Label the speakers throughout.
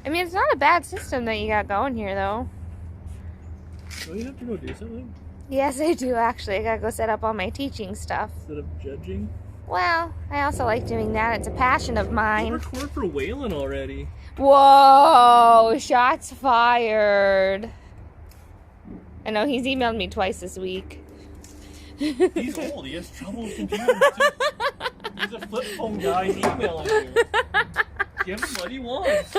Speaker 1: I mean, it's not a bad system that you got going here, though.
Speaker 2: Don't you have to go do something?
Speaker 1: Yes, I do, actually. I gotta go set up all my teaching stuff.
Speaker 2: Instead of judging?
Speaker 1: Well, I also like doing that. It's a passion of mine.
Speaker 2: Record for Waylon already.
Speaker 1: Whoa! Shots fired. I know, he's emailed me twice this week.
Speaker 2: He's old. He has trouble with computers, too. He's a flip phone guy. He's emailing you. Give him what he wants.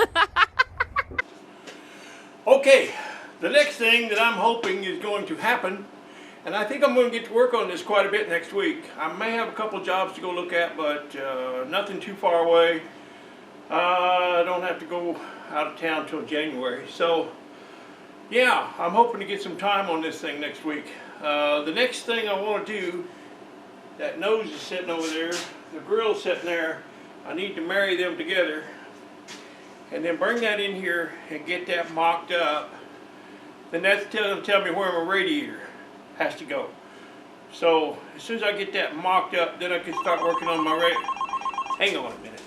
Speaker 3: Okay, the next thing that I'm hoping is going to happen, and I think I'm going to get to work on this quite a bit next week. I may have a couple jobs to go look at, but nothing too far away. I don't have to go out of town till January. So, yeah, I'm hoping to get some time on this thing next week. The next thing I want to do, that nose is sitting over there, the grill's sitting there, I need to marry them together and then bring that in here and get that mocked up. Then that's tell me where my radiator has to go. So as soon as I get that mocked up, then I can start working on my radiator. Hang on a minute.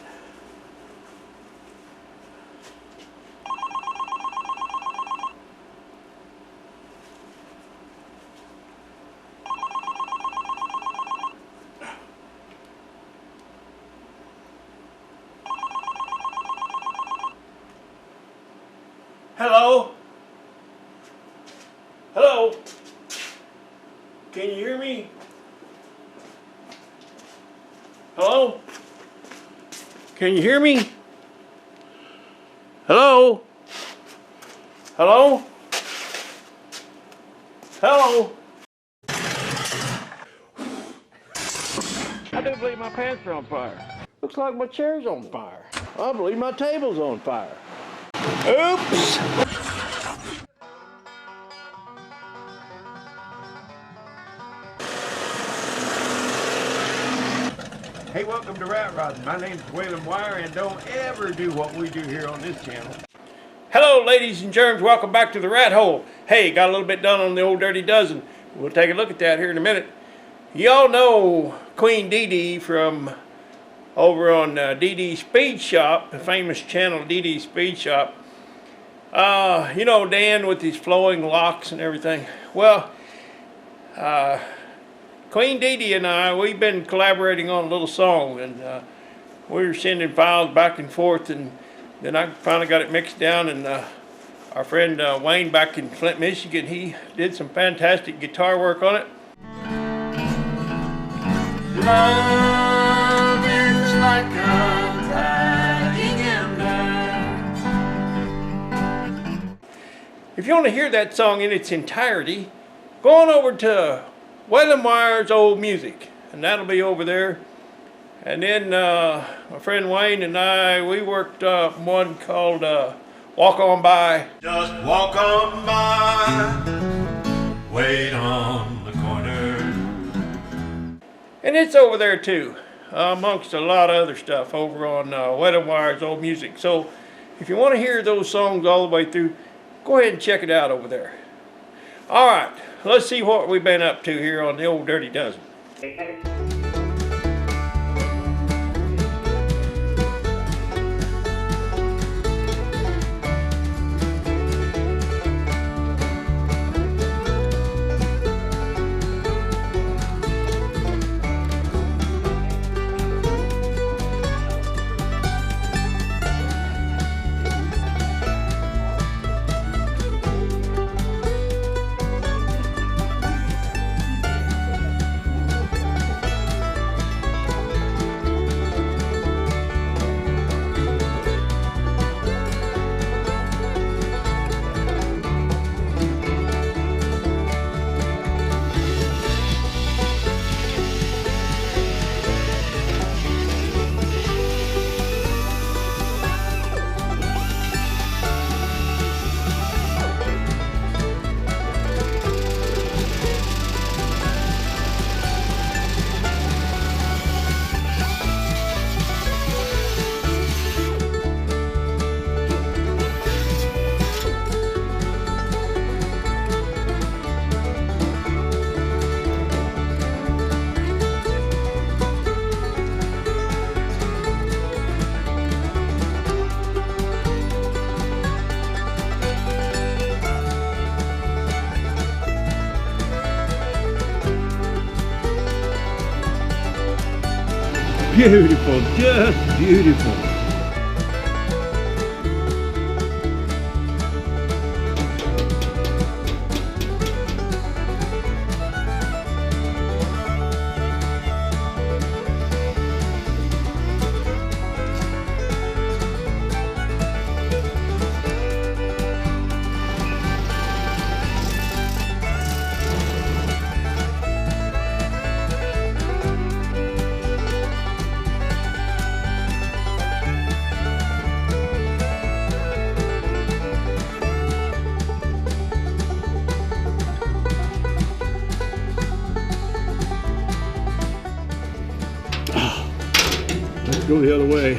Speaker 3: Hello? Hello? Can you hear me? Hello? Can you hear me? Hello? Hello? Hello? I do believe my pants are on fire. Looks like my chair's on fire. I believe my table's on fire. Oops! Hey, welcome to Rat Rod. My name's Waylon Wire, and don't ever do what we do here on this channel. Hello, ladies and germs. Welcome back to the Rat Hole. Hey, got a little bit done on the old Dirty Dozen. We'll take a look at that here in a minute. Y'all know Queen Dee Dee from over on Dee Dee Speed Shop, the famous channel Dee Dee Speed Shop. You know Dan with his flowing locks and everything. Well, Queen Dee Dee and I, we've been collaborating on a little song, and we were sending files back and forth, and then I finally got it mixed down, and our friend Wayne back in Flint, Michigan, he did some fantastic guitar work on it. Love is like a dragging ember. If you want to hear that song in its entirety, go on over to Waylon Wire's Old Music, and that'll be over there. And then my friend Wayne and I, we worked one called Walk On By. Just walk on by, wait on the corner. And it's over there too, amongst a lot of other stuff over on Waylon Wire's Old Music. So if you want to hear those songs all the way through, go ahead and check it out over there. All right, let's see what we've been up to here on the old Dirty Dozen. beautiful, just beautiful. Let's go the other way.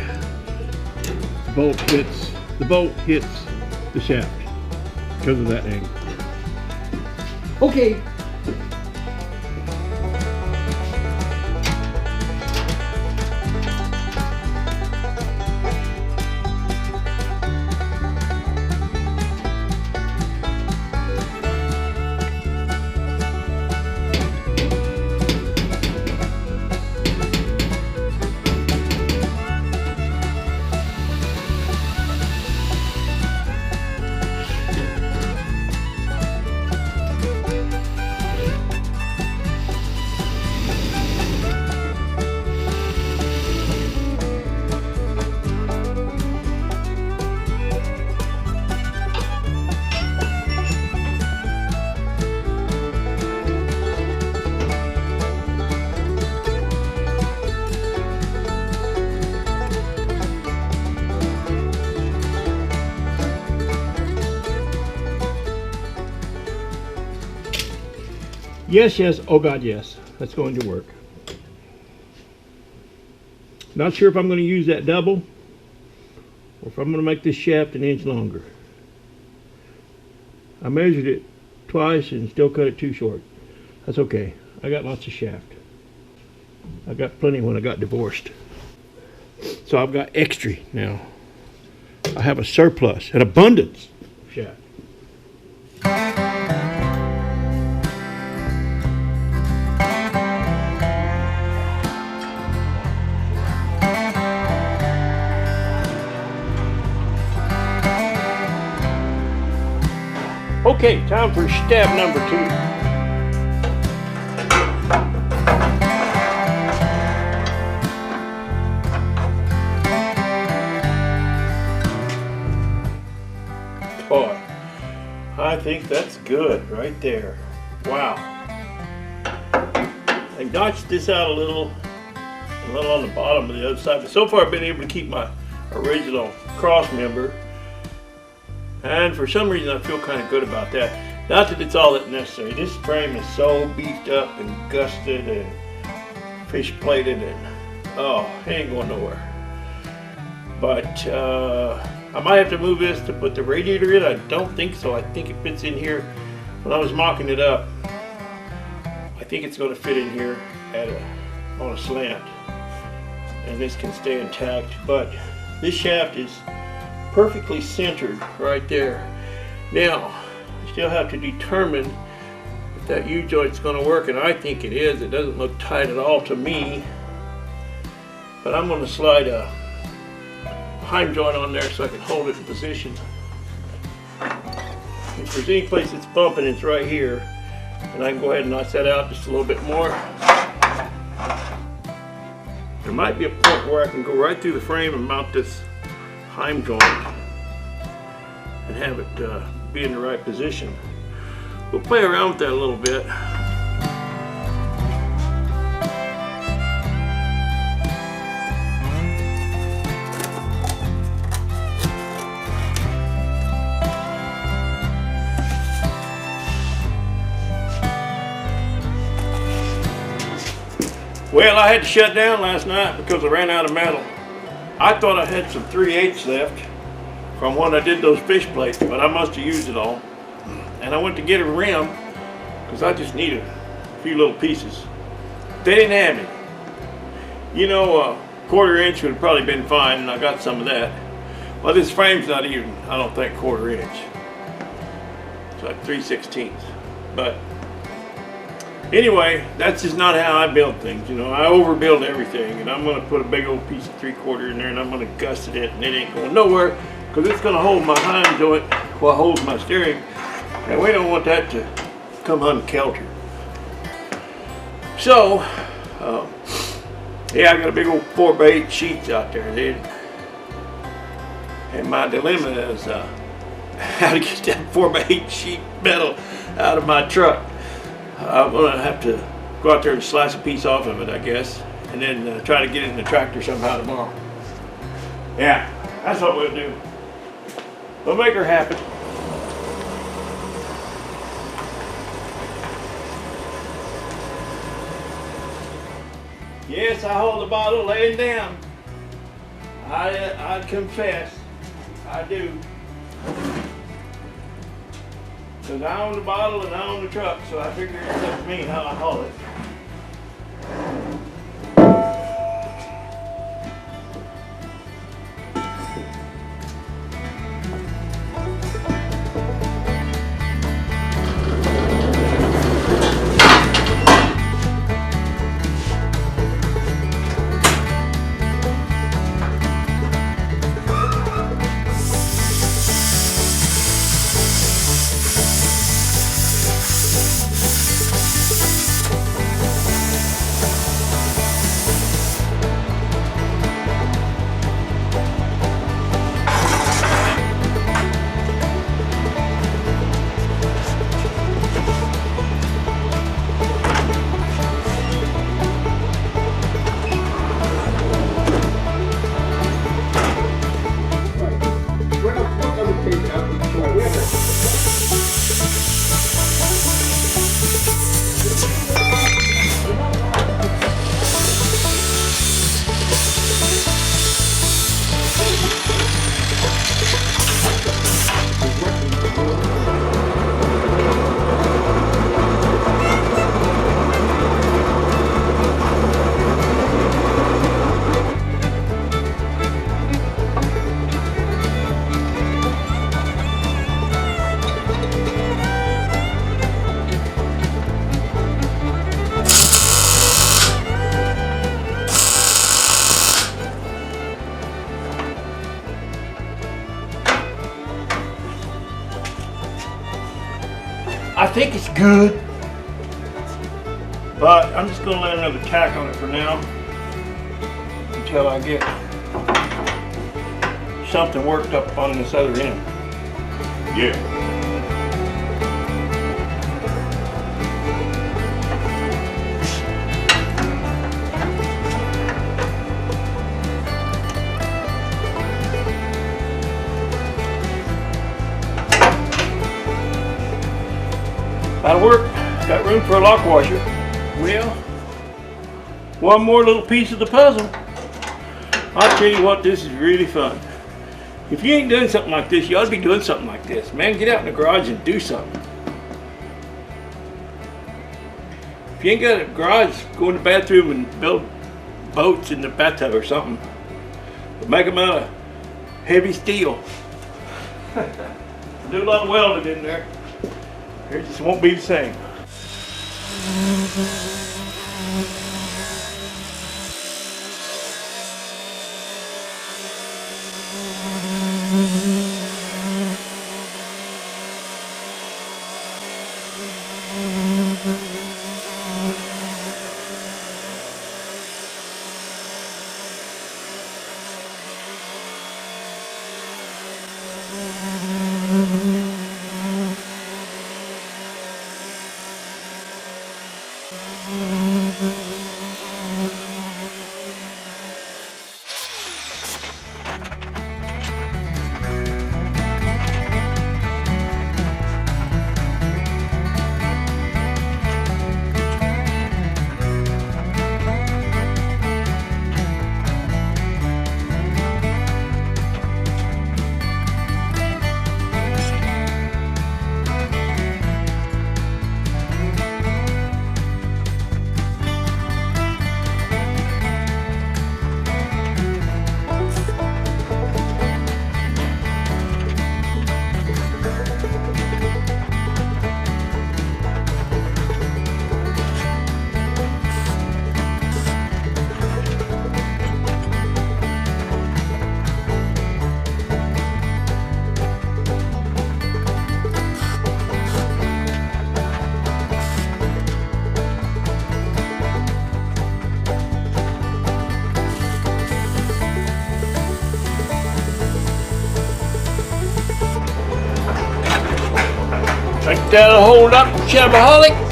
Speaker 3: The bolt hits the shaft because of that angle. Okay. Yes, yes, oh God, yes. That's going to work. Not sure if I'm going to use that double or if I'm going to make this shaft an inch longer. I measured it twice and still cut it too short. That's okay. I got lots of shaft. I got plenty when I got divorced. So I've got extra now. I have a surplus, an abundance of shaft. Okay, time for stab number 2. Boy, I think that's good right there. Wow. I notched this out a little on the bottom of the other side, but so far I've been able to keep my original cross member. And for some reason I feel kind of good about that. Not that it's all that necessary. This frame is so beefed up and gusted and fish plated and oh, it ain't going nowhere. But I might have to move this to put the radiator in. I don't think so. I think it fits in here. When I was mocking it up, I think it's going to fit in here on a slant. And this can stay intact. But this shaft is perfectly centered right there. Now, I still have to determine if that U-joint's going to work, and I think it is. It doesn't look tight at all to me. But I'm going to slide a heim joint on there so I can hold it in position. If there's any place that's bumping, it's right here. And I can go ahead and notch that out just a little bit more. There might be a point where I can go right through the frame and mount this heim joint and have it be in the right position. We'll play around with that a little bit. Well, I had to shut down last night because I ran out of metal. I thought I had some 3/8 left from when I did those fish plates, but I must have used it all. And I went to get a rim because I just needed a few little pieces. They didn't have any. You know, a 1/4 inch would have probably been fine, and I got some of that. Well, this frame's not even, I don't think, 1/4 inch. It's like 3/16. But Anyway, that's just not how I build things. You know, I overbuild everything, and I'm going to put a big old piece of 3/4 in there, and I'm going to gusset it, and it ain't going nowhere because it's going to hold my heim joint while it holds my steering, and we don't want that to come unkelter. So, yeah, I got a big old 4x8 sheets out there, dude. And my dilemma is how to get that 4x8 sheet metal out of my truck. I'm gonna have to go out there and slice a piece off of it, I guess, and then try to get it in the tractor somehow tomorrow. Yeah, that's what we'll do. We'll make her happen. Yes, I hold the bottle laying down. I confess, I do. Because I own the bottle and I own the truck, so I figure it's up to me how I haul it. I think it's good, but I'm just going to lay another tack on it for now until I get something worked up on this other end. Yeah. That'll work. Got room for a lock washer. Well, one more little piece of the puzzle. I'll tell you what, this is really fun. If you ain't done something like this, you ought to be doing something like this. Man, get out in the garage and do something. If you ain't got a garage, go in the bathroom and build boats in the bathtub or something. But make them out of heavy steel. Do a lot of welding in there. It just won't be the same. Think that'll hold up, Chevaholic?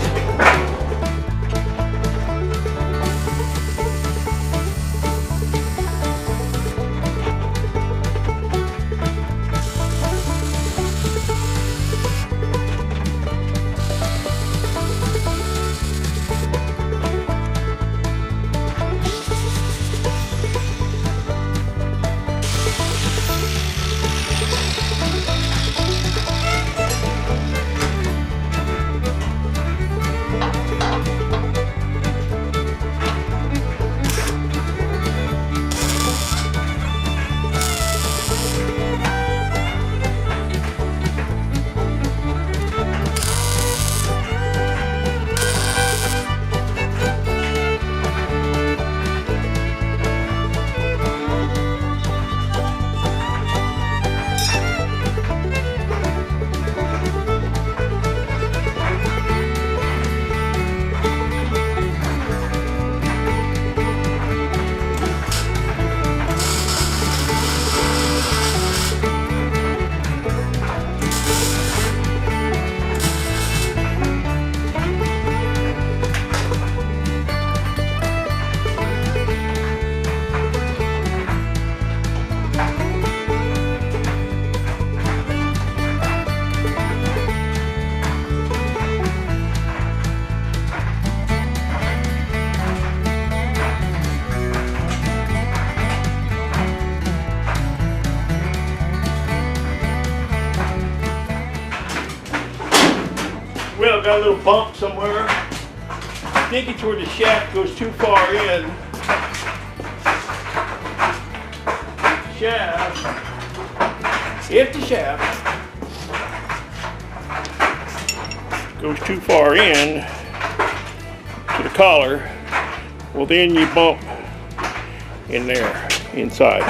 Speaker 3: Well, got a little bump somewhere. I think it's where the shaft goes too far in. If the shaft goes too far in to the collar, well then you bump in there, inside.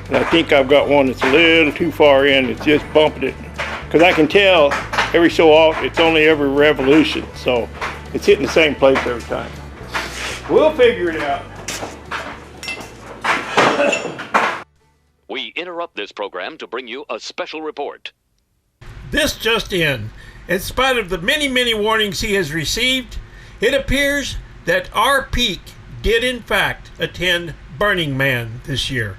Speaker 3: And I think I've got one that's a little too far in. It's just bumping it. Because I can tell every so often, it's only every revolution. So it's hitting the same place every time. We'll figure it out.
Speaker 4: We interrupt this program to bring you a special report.
Speaker 3: This just in. In spite of the many, many warnings he has received, it appears that our Peak did in fact attend Burning Man this year.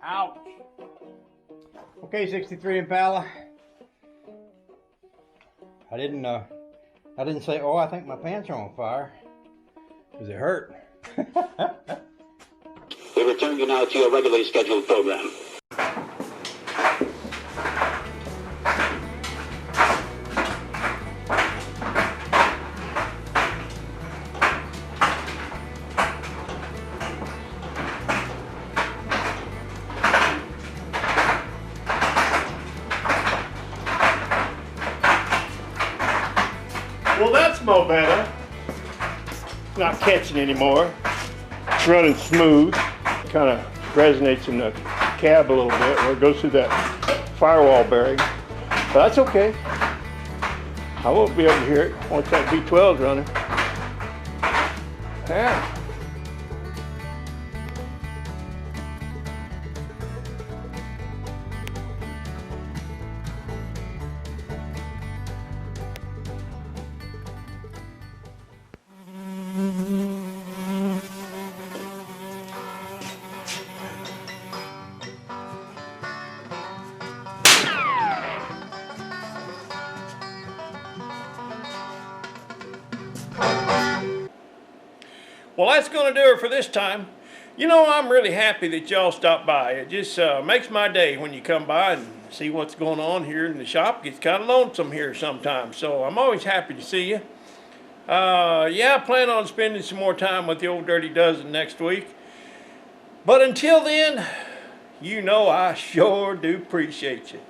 Speaker 5: Ouch. Okay, 63 Impala. I didn't say, oh, I think my pants are on fire, because it hurt.
Speaker 6: We return you now to your regularly scheduled program.
Speaker 3: Well, that's mo better. Not catching anymore. It's running smooth. Kind of resonates in the cab a little bit where it goes through that firewall bearing. But that's okay. I won't be able to hear it once that V12's running. Yeah. Well, that's going to do it for this time. You know, I'm really happy that y'all stopped by. It just makes my day when you come by and see what's going on here in the shop. It gets kind of lonesome here sometimes, so I'm always happy to see you. Yeah, I plan on spending some more time with the old Dirty Dozen next week. But until then, you know I sure do appreciate you.